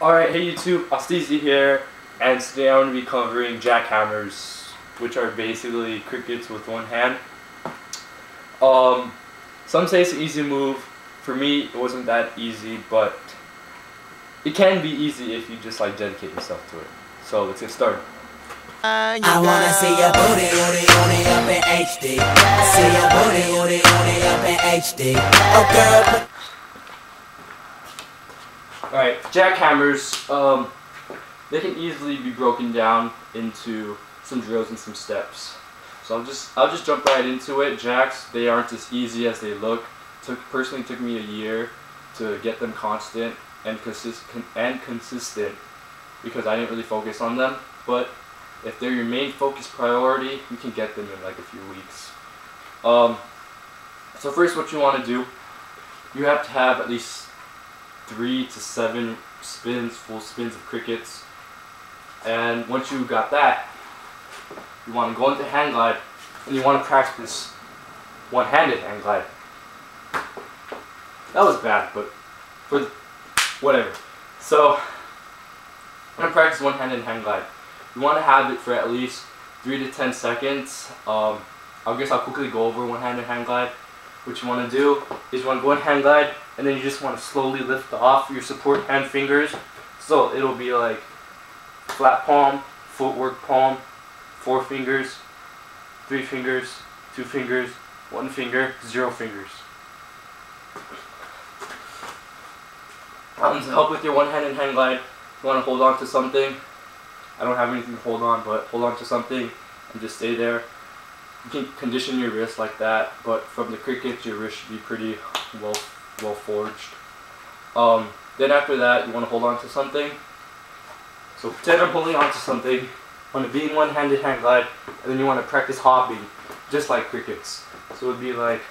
Alright, hey YouTube, Astizi here, and today I'm going to be covering jackhammers, which are basically crickets with one hand. Some say it's an easy move. For me, it wasn't that easy, but it can be easy if you just like dedicate yourself to it. So let's get started. I wanna see your booty, up in HD. See your booty, up in HD. Oh girl. Alright, jackhammers, they can easily be broken down into some drills and some steps. So I'll just jump right into it. Jacks, they aren't as easy as they look. Personally took me a year to get them constant and consistent because I didn't really focus on them. But if they're your main focus priority, you can get them in like a few weeks. So first, what you want to do, you have to have at least 3 to 7 spins, full spins of crickets. And once you got that, you want to go into hand glide, and you want to practice one-handed hand glide. That was bad, but whatever. So I'm gonna practice one-handed hand glide. You want to have it for at least 3 to 10 seconds. I guess I'll quickly go over one-handed hand glide. What you want to do is you want to go in hand glide, and then you just want to slowly lift off your support hand fingers. So it'll be like flat palm, footwork palm, 4 fingers, 3 fingers, 2 fingers, 1 finger, 0 fingers. To help with your one-handed hand glide, you want to hold on to something. I don't have anything to hold on, but hold on to something and just stay there. You can condition your wrist like that, but from the crickets, your wrist should be pretty well forged. Then after that, you want to hold on to something. So pretend I'm holding on to something. You want to be in one-handed hand glide, and then you want to practice hopping, just like crickets. So it would be like.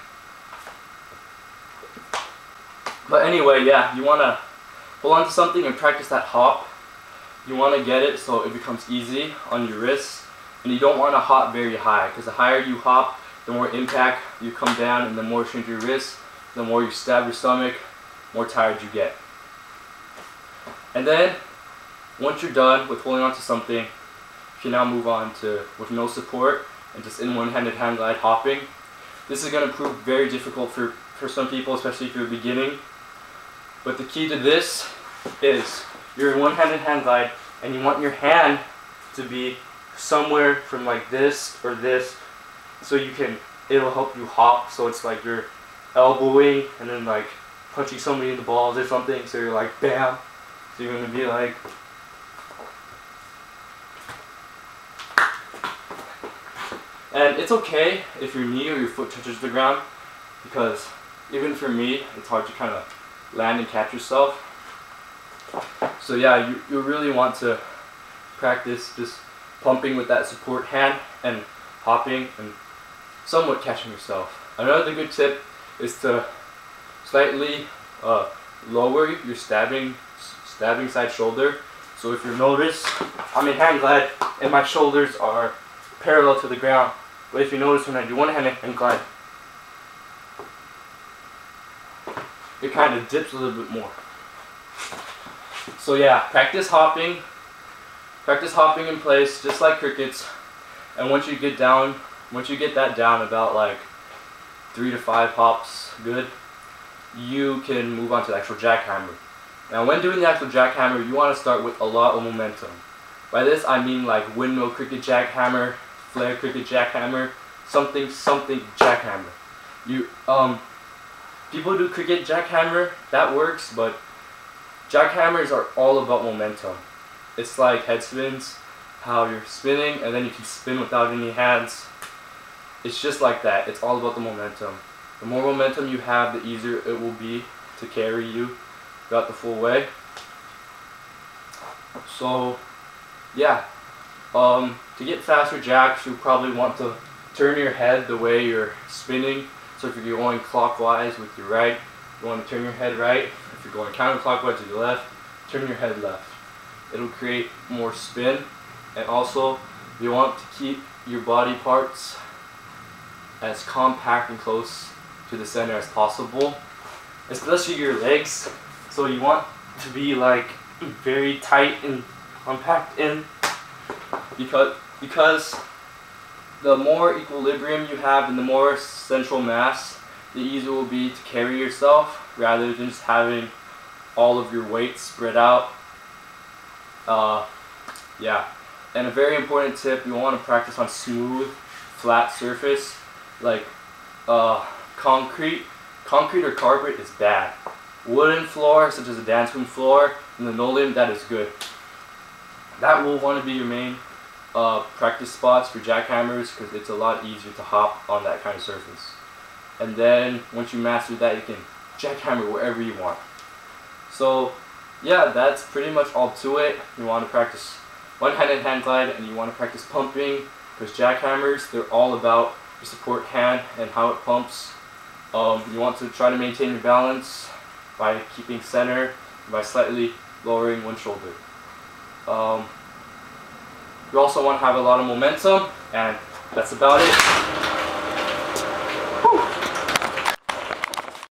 But anyway, yeah, you want to hold on to something and practice that hop. You want to get it so it becomes easy on your wrists. And you don't want to hop very high, because the higher you hop, the more impact you come down, and the more you shrink your wrist, the more you stab your stomach, more tired you get. And then, once you're done with holding on to something, you can now move on to with no support and just in one-handed hand glide hopping. This is going to prove very difficult for some people, especially if you're beginning. But the key to this is you're in one-handed hand glide, and you want your hand to be somewhere from like this or this, so it'll help you hop. So it's like you're elbowing and then like punching somebody in the balls or something, so you're like bam. So you're gonna be like, and it's okay if your knee or your foot touches the ground, because even for me it's hard to kind of land and catch yourself. So yeah, you really want to practice just pumping with that support hand and hopping and somewhat catching yourself. Another good tip is to slightly lower your stabbing side shoulder. So if you notice, I'm in hand glide and my shoulders are parallel to the ground. But if you notice, when I do one-handed hand glide, it kind of dips a little bit more. So yeah, practice hopping in place, just like crickets. And once you get that down about like 3 to 5 hops good, you can move on to the actual jackhammer. Now when doing the actual jackhammer, you want to start with a lot of momentum. By this I mean like windmill cricket jackhammer, flare cricket jackhammer, something jackhammer. People do cricket jackhammer, that works, but jackhammers are all about momentum. It's like head spins, how you're spinning and then you can spin without any hands. It's just like that. It's all about the momentum. The more momentum you have, the easier it will be to carry you throughout the full way. So yeah, to get faster jacks, you probably want to turn your head the way you're spinning. So if you're going clockwise with your right, you want to turn your head right. If you're going counterclockwise with your left, turn your head left. It'll create more spin. And also, you want to keep your body parts as compact and close to the center as possible, especially your legs. So you want to be like very tight and compact in, because the more equilibrium you have and the more central mass, the easier it will be to carry yourself rather than just having all of your weight spread out. Yeah. And a very important tip, you want to practice on smooth, flat surface, like concrete. Concrete or carpet is bad. Wooden floor, such as a dance room floor, and linoleum, that is good. That will want to be your main practice spots for jackhammers, because it's a lot easier to hop on that kind of surface. And then once you master that, you can jackhammer wherever you want. So yeah, that's pretty much all to it. You want to practice one-handed hand glide, and you want to practice pumping, because jackhammers, they're all about your support hand and how it pumps. You want to try to maintain your balance by keeping center, by slightly lowering one shoulder. You also want to have a lot of momentum, and that's about it.